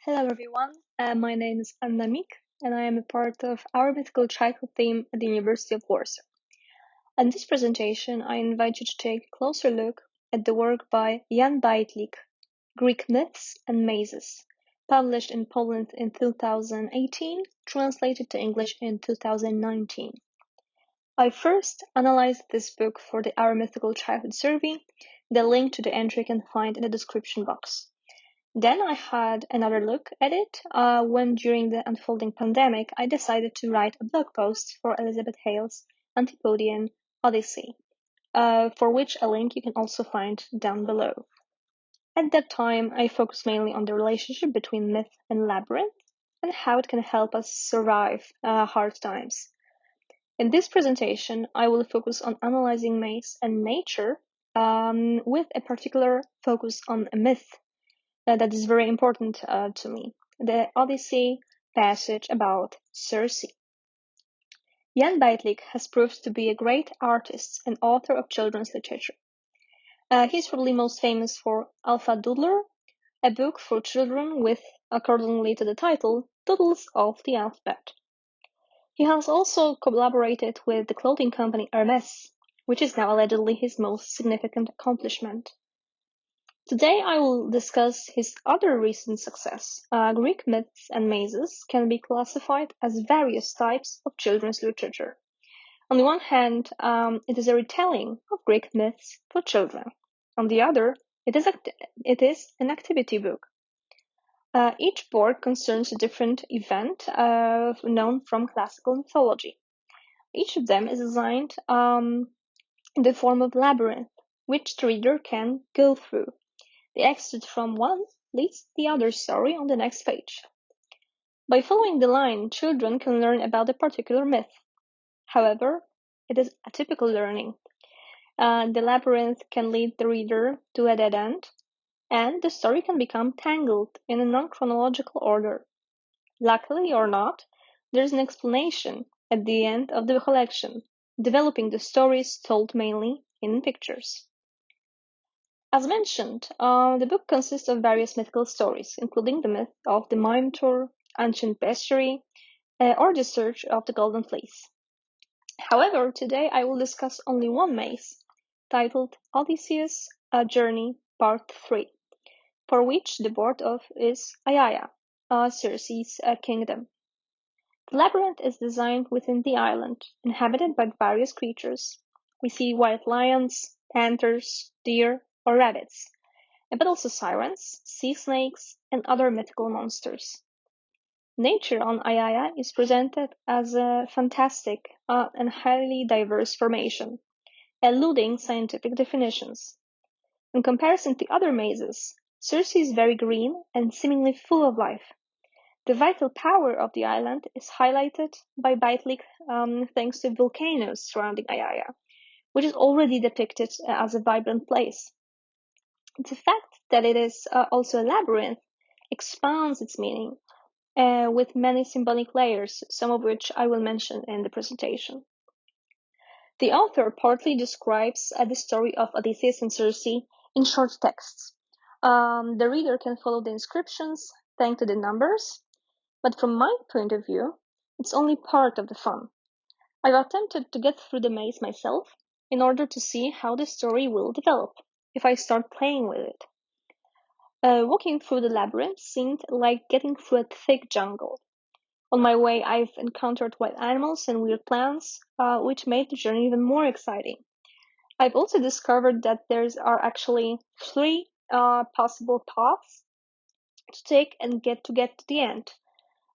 Hello everyone, my name is Anna Mik, and I am a part of our Mythical Childhood team at the University of Warsaw. In this presentation, I invite you to take a closer look at the work by Jan Bajtlik, Greek Myths and Mazes, published in Poland in 2018, translated to English in 2019. I first analyzed this book for the Our Mythical Childhood survey. The link to the entry you can find in the description box. Then I had another look at it when, during the unfolding pandemic, I decided to write a blog post for Elizabeth Hale's Antiquity Odyssey, for which a link you can also find down below. At that time, I focused mainly on the relationship between myth and labyrinth and how it can help us survive hard times. In this presentation, I will focus on analyzing maze and nature with a particular focus on a myth that is very important to me, the Odyssey passage about Circe. Jan Bajtlik has proved to be a great artist and author of children's literature. He's probably most famous for Alpha Doodler, a book for children with, accordingly to the title, doodles of the alphabet. He has also collaborated with the clothing company Hermès, which is now allegedly his most significant accomplishment. Today I will discuss his other recent success. Greek myths and mazes can be classified as various types of children's literature. On the one hand, it is a retelling of Greek myths for children. On the other, it is an activity book. Each board concerns a different event known from classical mythology. Each of them is designed in the form of labyrinth, which the reader can go through. The exit from one leads to the other story on the next page. By following the line, children can learn about a particular myth. However, it is atypical learning. The labyrinth can lead the reader to a dead end, and the story can become tangled in a non-chronological order. Luckily or not, there is an explanation at the end of the collection, developing the stories told mainly in pictures. As mentioned, the book consists of various mythical stories, including the myth of the Minotaur, ancient bestiary, or the search of the Golden Fleece. However, today I will discuss only one maze, titled Odysseus' Journey Part 3, for which the board of is Aiaia, Circe's kingdom. The labyrinth is designed within the island, inhabited by various creatures. We see white lions, panthers, deer, or rabbits, but also sirens, sea snakes, and other mythical monsters. Nature on Aiaia is presented as a fantastic and highly diverse formation, eluding scientific definitions. In comparison to other mazes, Circe is very green and seemingly full of life. The vital power of the island is highlighted by Bajtlik thanks to volcanoes surrounding Aiaia, which is already depicted as a vibrant place. The fact that it is also a labyrinth expands its meaning with many symbolic layers, some of which I will mention in the presentation. The author partly describes the story of Odysseus and Circe in short texts. The reader can follow the inscriptions thanks to the numbers, but from my point of view, it's only part of the fun. I've attempted to get through the maze myself in order to see how the story will develop if I start playing with it. Walking through the labyrinth seemed like getting through a thick jungle. On my way, I've encountered wild animals and weird plants, which made the journey even more exciting. I've also discovered that there are actually 3 possible paths to take and get to the end.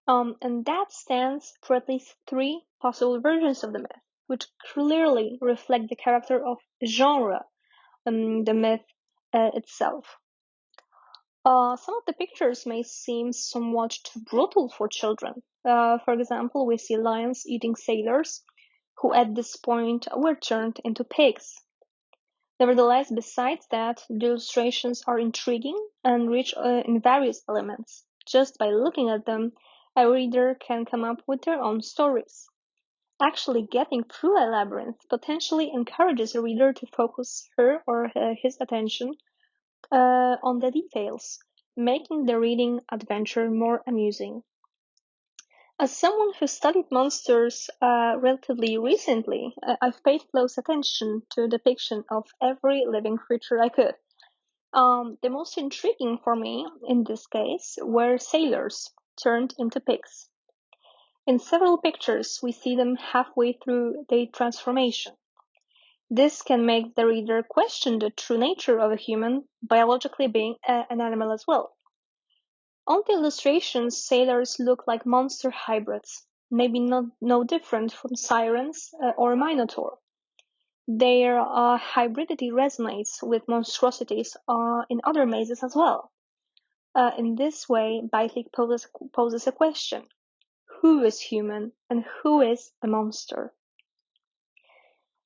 And that stands for at least 3 possible versions of the myth, which clearly reflect the character of genre, the myth itself. Some of the pictures may seem somewhat too brutal for children. For example, we see lions eating sailors, who at this point were turned into pigs. Nevertheless, besides that, the illustrations are intriguing and rich in various elements. Just by looking at them, a reader can come up with their own stories. Actually, getting through a labyrinth potentially encourages a reader to focus her or his attention on the details, making the reading adventure more amusing. As someone who studied monsters relatively recently, I've paid close attention to depiction of every living creature I could. The most intriguing for me in this case were sailors turned into pigs. In several pictures, we see them halfway through their transformation. This can make the reader question the true nature of a human biologically being an animal as well. On the illustrations, sailors look like monster hybrids, maybe no different from sirens or a minotaur. Their hybridity resonates with monstrosities in other mazes as well. In this way, Bajtlik poses a question: who is human and who is a monster?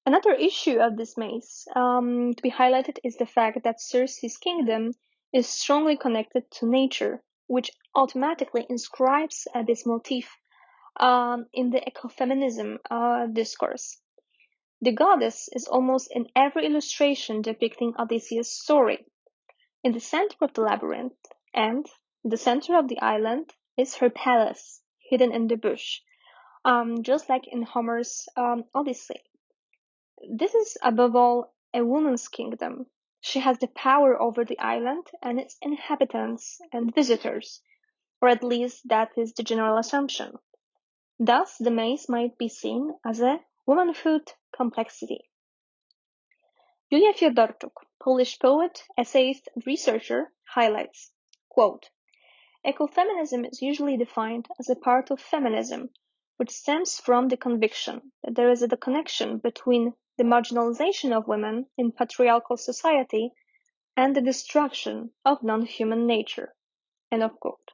Another issue of this maze to be highlighted is the fact that Circe's kingdom is strongly connected to nature, which automatically inscribes this motif in the ecofeminism discourse. The goddess is almost in every illustration depicting Odysseus' story. In the center of the labyrinth and the center of the island is her palace, hidden in the bush, just like in Homer's Odyssey. This is above all a woman's kingdom. She has the power over the island and its inhabitants and visitors, or at least that is the general assumption. Thus, the maze might be seen as a womanhood complexity. Julia Fiodorczuk, Polish poet, essayist, and researcher, highlights, quote, ecofeminism is usually defined as a part of feminism, which stems from the conviction that there is a connection between the marginalization of women in patriarchal society and the destruction of non-human nature. End of quote.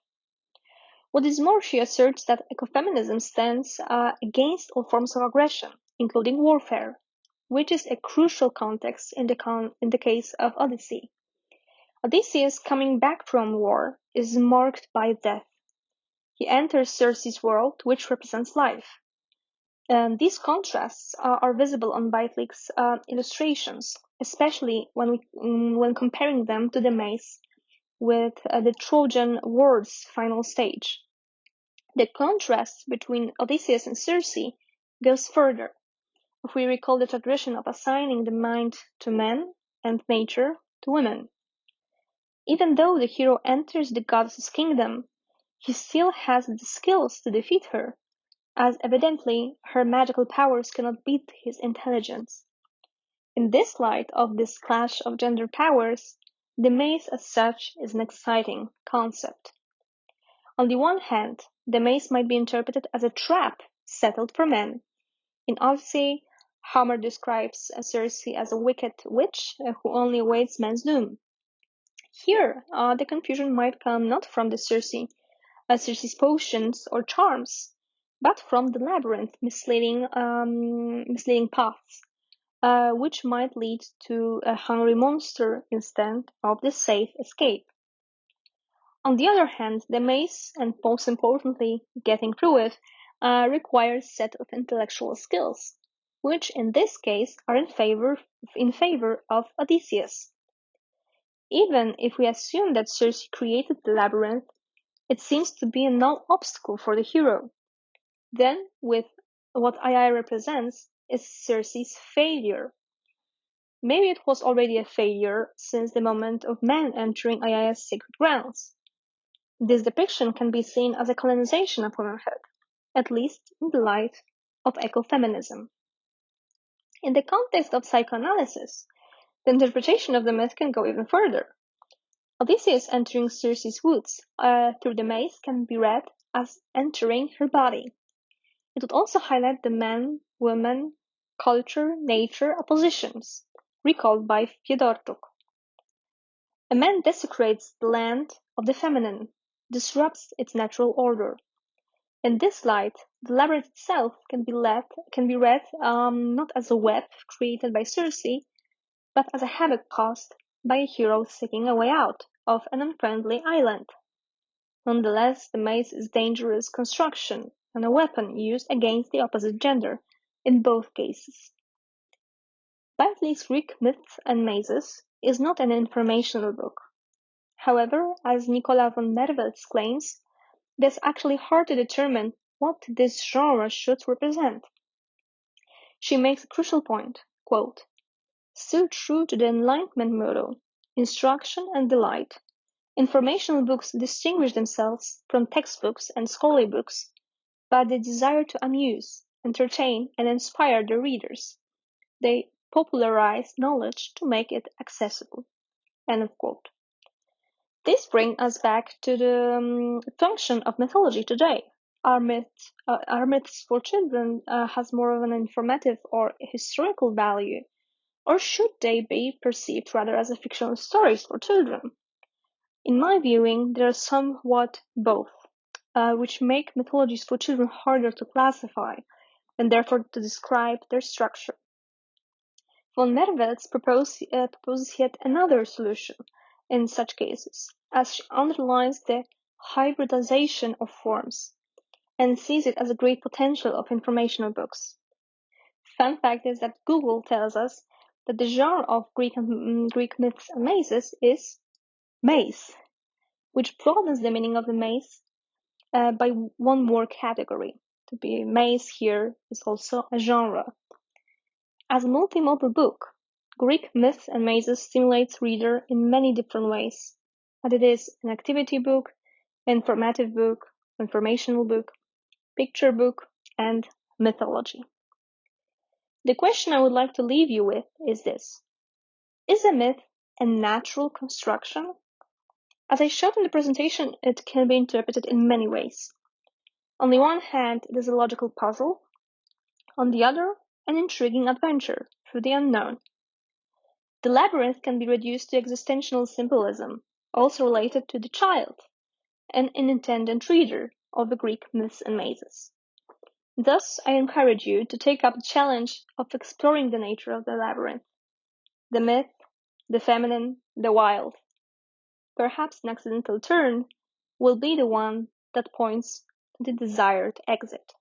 What is more, she asserts that ecofeminism stands against all forms of aggression, including warfare, which is a crucial context in the case of Odyssey. Odysseus, coming back from war, is marked by death. He enters Circe's world, which represents life. And these contrasts are visible on Bajtlik's illustrations, especially when comparing them to the maze with the Trojan War's final stage. The contrast between Odysseus and Circe goes further. If we recall the tradition of assigning the mind to men and nature to women. Even though the hero enters the goddess's kingdom, he still has the skills to defeat her, as evidently her magical powers cannot beat his intelligence. In this light of this clash of gender powers, the maze as such is an exciting concept. On the one hand, the maze might be interpreted as a trap settled for men. In Odyssey, Homer describes Circe as a wicked witch who only awaits men's doom. Here, the confusion might come not from the Circe's potions or charms, but from the labyrinth misleading paths, which might lead to a hungry monster instead of the safe escape. On the other hand, the maze, and most importantly, getting through it, requires a set of intellectual skills, which in this case are in favor of Odysseus. Even if we assume that Circe created the labyrinth, it seems to be a null obstacle for the hero. Then, with what II represents, is Circe's failure. Maybe it was already a failure since the moment of man entering II's sacred grounds. This depiction can be seen as a colonization of womanhood, at least in the light of ecofeminism. In the context of psychoanalysis, the interpretation of the myth can go even further. Odysseus entering Circe's woods through the maze can be read as entering her body. It would also highlight the man-woman, culture-nature oppositions, recalled by Fiodorczuk. A man desecrates the land of the feminine, disrupts its natural order. In this light, the labyrinth itself can be read not as a web created by Circe, but as a havoc caused by a hero seeking a way out of an unfriendly island. Nonetheless, the maze is a dangerous construction and a weapon used against the opposite gender in both cases. Bajtlik's Greek Myths and Mazes is not an informational book. However, as Nicola von Merwelz claims, it is actually hard to determine what this genre should represent. She makes a crucial point, quote, "Still true to the Enlightenment motto, instruction and delight, informational books distinguish themselves from textbooks and scholarly books by the desire to amuse, entertain, and inspire their readers. They popularize knowledge to make it accessible." End of quote. This brings us back to the function of mythology today. Are myths for children has more of an informative or historical value, or should they be perceived rather as a fictional stories for children? In my viewing, they are somewhat both, which make mythologies for children harder to classify and therefore to describe their structure. Von Merwelz proposes yet another solution in such cases, as she underlines the hybridization of forms and sees it as a great potential of informational books. Fun fact is that Google tells us that the genre of Greek myths and mazes is maze, which broadens the meaning of the maze by one more category. To be maze here is also a genre. As a multimodal book, Greek myths and mazes stimulates reader in many different ways, and it is an activity book, informative book, informational book, picture book, and mythology. The question I would like to leave you with is this: is a myth a natural construction? As I showed in the presentation, it can be interpreted in many ways. On the one hand, it is a logical puzzle. On the other, an intriguing adventure through the unknown. The labyrinth can be reduced to existential symbolism, also related to the child, an intended reader of the Greek myths and mazes. Thus, I encourage you to take up the challenge of exploring the nature of the labyrinth, the myth, the feminine, the wild. Perhaps an accidental turn will be the one that points to the desired exit.